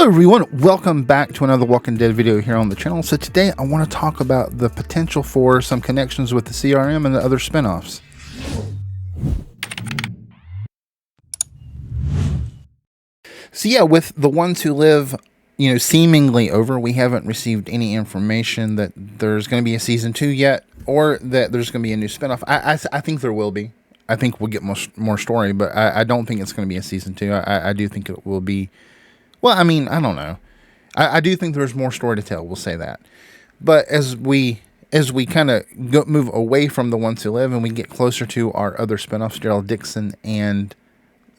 Hello everyone, welcome back to another Walking Dead video here on the channel. So today I want to talk about the potential for some connections with the CRM and the other spinoffs. So yeah, with The Ones Who Live, seemingly over, we haven't received any information that there's going to be a season 2 yet, or that there's going to be a new spinoff. I think there will be. I think we'll get more story, but I don't think it's going to be a season 2. I do think it will be. Well, I mean, I don't know. I do think there's more story to tell. We'll say that. But as we kind of move away from The Ones Who Live and we get closer to our other spinoffs, Daryl, Dixon, and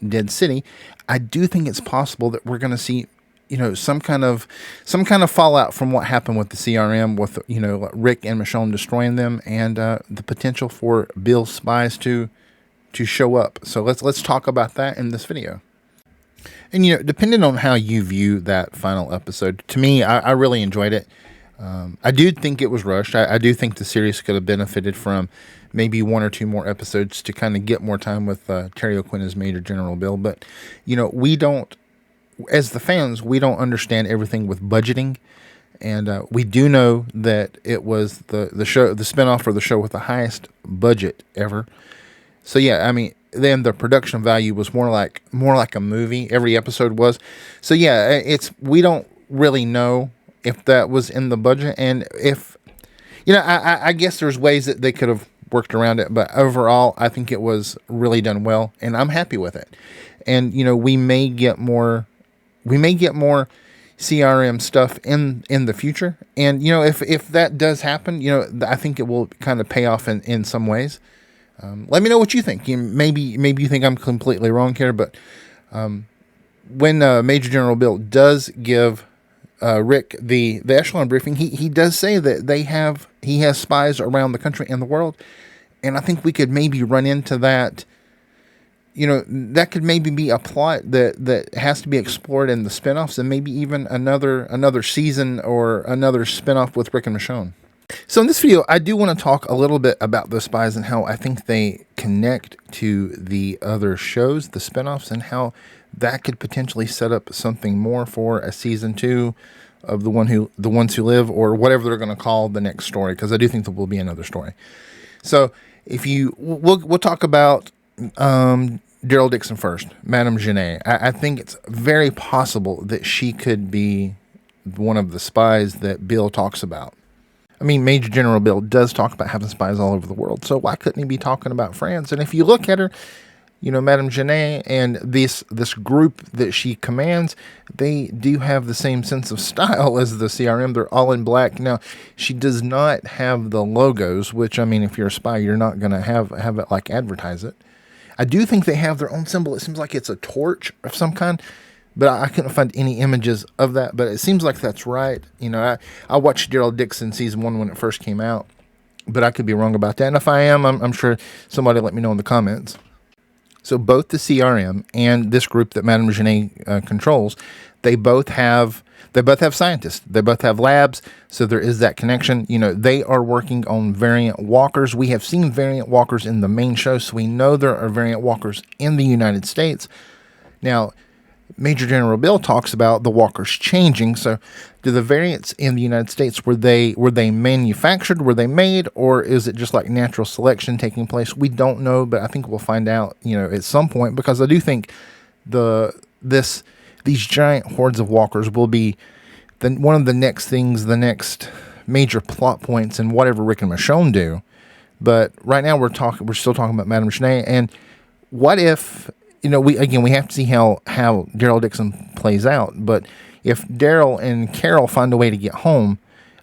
Dead City, I do think it's possible that we're going to see, some kind of fallout from what happened with the CRM, with Rick and Michonne destroying them, and the potential for Beale's spies to show up. So let's talk about that in this video. And, depending on how you view that final episode, to me, I really enjoyed it. I do think it was rushed. I do think the series could have benefited from maybe one or two more episodes to kind of get more time with Terry O'Quinn as Major General Beale. But, we don't, as the fans, we don't understand everything with budgeting. And we do know that it was the spinoff or the show with the highest budget ever. So, yeah, I mean, then the production value was more like a movie. Every episode was. So yeah, we don't really know if that was in the budget, and if I guess there's ways that they could have worked around it, but overall I think it was really done well, and I'm happy with it. And we may get more CRM stuff in the future, and if that does happen, I think it will kind of pay off in some ways. Let me know what you think. Maybe you think I'm completely wrong here, but when Major General Beale does give Rick the echelon briefing, he does say that he has spies around the country and the world, and I think we could maybe run into that. That could maybe be a plot that has to be explored in the spinoffs, and maybe even another season or another spinoff with Rick and Michonne. So in this video, I do want to talk a little bit about the spies and how I think they connect to the other shows, the spinoffs, and how that could potentially set up something more for a season 2 of The Ones Who Live, or whatever they're going to call the next story, because I do think there will be another story. So we'll talk about Daryl Dixon first, Madame Genet. I think it's very possible that she could be one of the spies that Beale talks about. I mean, Major General Beale does talk about having spies all over the world, so why couldn't he be talking about France? And if you look at her, Madame Genet and this group that she commands, they do have the same sense of style as the CRM. They're all in black. Now, she does not have the logos, which, I mean, if you're a spy, you're not going to have it like advertise it. I do think they have their own symbol. It seems like it's a torch of some kind, but I couldn't find any images of that. But it seems like that's right. I watched Daryl Dixon season 1 when it first came out, but I could be wrong about that. And if I am, I'm sure somebody let me know in the comments. So both the CRM and this group that Madame Genet controls, they both have scientists. They both have labs. So there is that connection. They are working on variant walkers. We have seen variant walkers in the main show, so we know there are variant walkers in the United States. Now, Major General Beale talks about the walkers changing. So do the variants in the United States, were they manufactured, were they made, or is it just like natural selection taking place? We don't know, but I think we'll find out, at some point, because I do think these giant hordes of walkers will be one of the next things, the next major plot points in whatever Rick and Michonne do. But right now we're still talking about Madame Genet, and what if, we have to see how Daryl Dixon plays out. But if Daryl and Carol find a way to get home,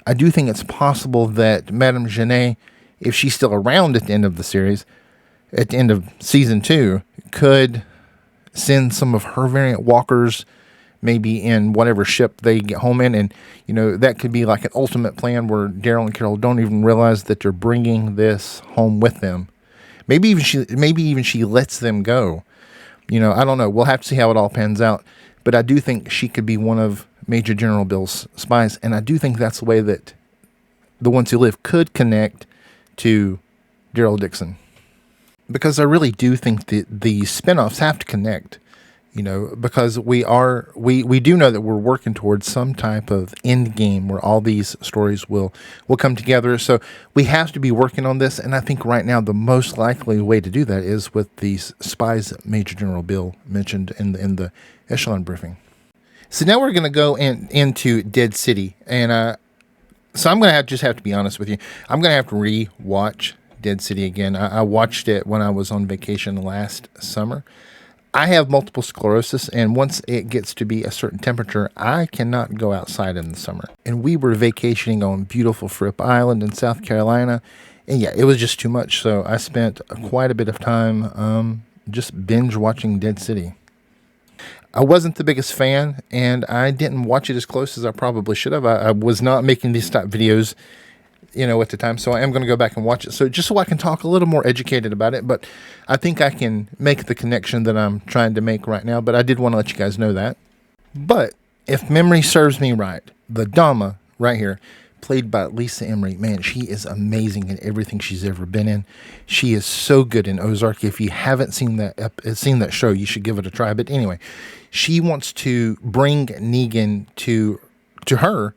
I do think it's possible that Madame Genet, if she's still around at the end of the series, at the end of season 2, could send some of her variant walkers maybe in whatever ship they get home in. And, that could be like an ultimate plan where Daryl and Carol don't even realize that they're bringing this home with them. Maybe even she lets them go. I don't know. We'll have to see how it all pans out. But I do think she could be one of Major General Beale's spies. And I do think that's the way that The Ones Who Live could connect to Daryl Dixon. Because I really do think that the spinoffs have to connect. because we do know that we're working towards some type of end game where all these stories will come together. So we have to be working on this. And I think right now the most likely way to do that is with these spies that Major General Beale mentioned in the echelon briefing. So now we're going to go into Dead City. And so I'm going to just have to be honest with you. I'm going to have to re-watch Dead City again. I watched it when I was on vacation last summer. I have multiple sclerosis, and once it gets to be a certain temperature, I cannot go outside in the summer. And we were vacationing on beautiful Fripp Island in South Carolina, and yeah, it was just too much. So I spent quite a bit of time just binge watching Dead City. I wasn't the biggest fan, and I didn't watch it as close as I probably should have. I was not making these type videos at the time. So I am going to go back and watch it. So just so I can talk a little more educated about it, but I think I can make the connection that I'm trying to make right now, but I did want to let you guys know that. But if memory serves me right, the Dama right here, played by Lisa Emery, man, she is amazing in everything she's ever been in. She is so good in Ozark. If you haven't seen that show, you should give it a try. But anyway, she wants to bring Negan to her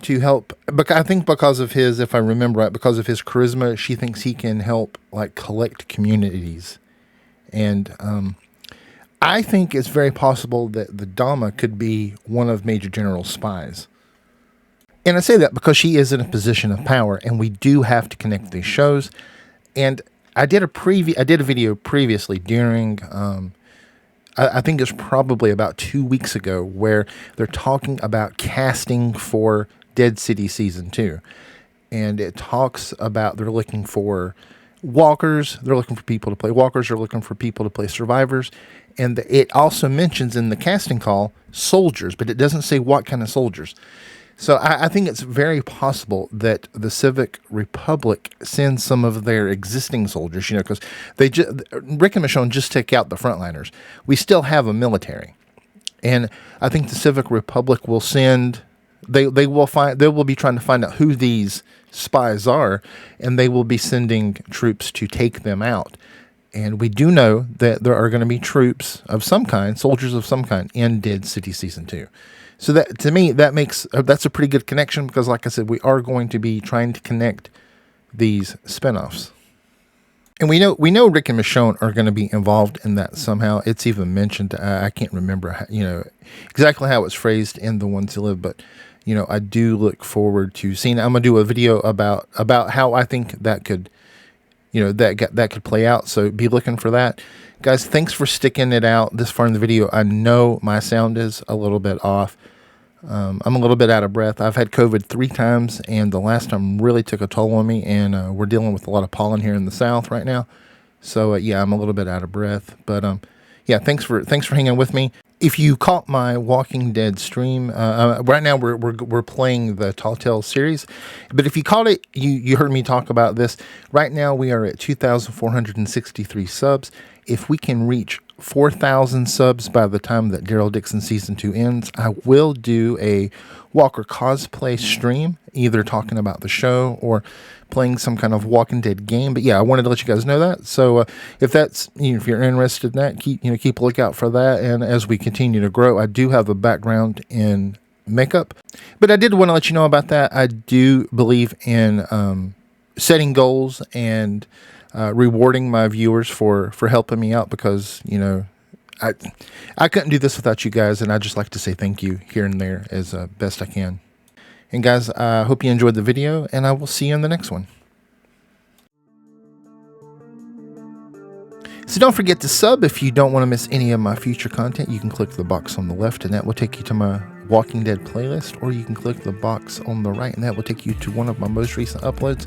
to help, but I think because of his, if I remember right, because of his charisma, she thinks he can help collect communities. And I think it's very possible that the Dama could be one of Major General's spies. And I say that because she is in a position of power, and we do have to connect these shows. And I did a video previously during, I think it's probably about 2 weeks ago, where they're talking about casting for Dead City Season 2. And it talks about they're looking for walkers, they're looking for people to play walkers, they're looking for people to play survivors. And it also mentions in the casting call soldiers, but it doesn't say what kind of soldiers. So I think it's very possible that the Civic Republic sends some of their existing soldiers, because Rick and Michonne just take out the frontliners. We still have a military. And I think the Civic Republic will send... They will be trying to find out who these spies are, and they will be sending troops to take them out. And we do know that there are going to be troops of some kind, soldiers of some kind, in Dead City Season 2. So that, to me, that's a pretty good connection, because like I said, we are going to be trying to connect these spinoffs. And we know Rick and Michonne are going to be involved in that somehow. It's even mentioned. I can't remember, exactly how it's phrased in The Ones Who Live, but I do look forward to seeing. I'm gonna do a video about how I think that could, that could play out. So be looking for that, guys. Thanks for sticking it out this far in the video. I know my sound is a little bit off. I'm a little bit out of breath. I've had COVID 3 times, and the last time really took a toll on me, and we're dealing with a lot of pollen here in the South right now. So yeah, I'm a little bit out of breath, but yeah, thanks for hanging with me. If you caught my Walking Dead stream, right now we're playing the Tall Tales series, but if you caught it, you heard me talk about this. Right now we are at 2,463 subs. If we can reach 4,000 subs by the time that Daryl Dixon Season 2 ends, I will do a Walker cosplay stream, either talking about the show or playing some kind of Walking Dead game. But yeah, I wanted to let you guys know that. So if you're interested in that, keep a lookout for that. And as we continue to grow, I do have a background in makeup, but I did want to let you know about that. I do believe in setting goals and rewarding my viewers for helping me out, because I couldn't do this without you guys, and I just like to say thank you here and there as best I can. And guys, I hope you enjoyed the video, and I will see you in the next one. So don't forget to sub if you don't want to miss any of my future content. You can click the box on the left, and that will take you to my Walking Dead playlist, or you can click the box on the right, and that will take you to one of my most recent uploads.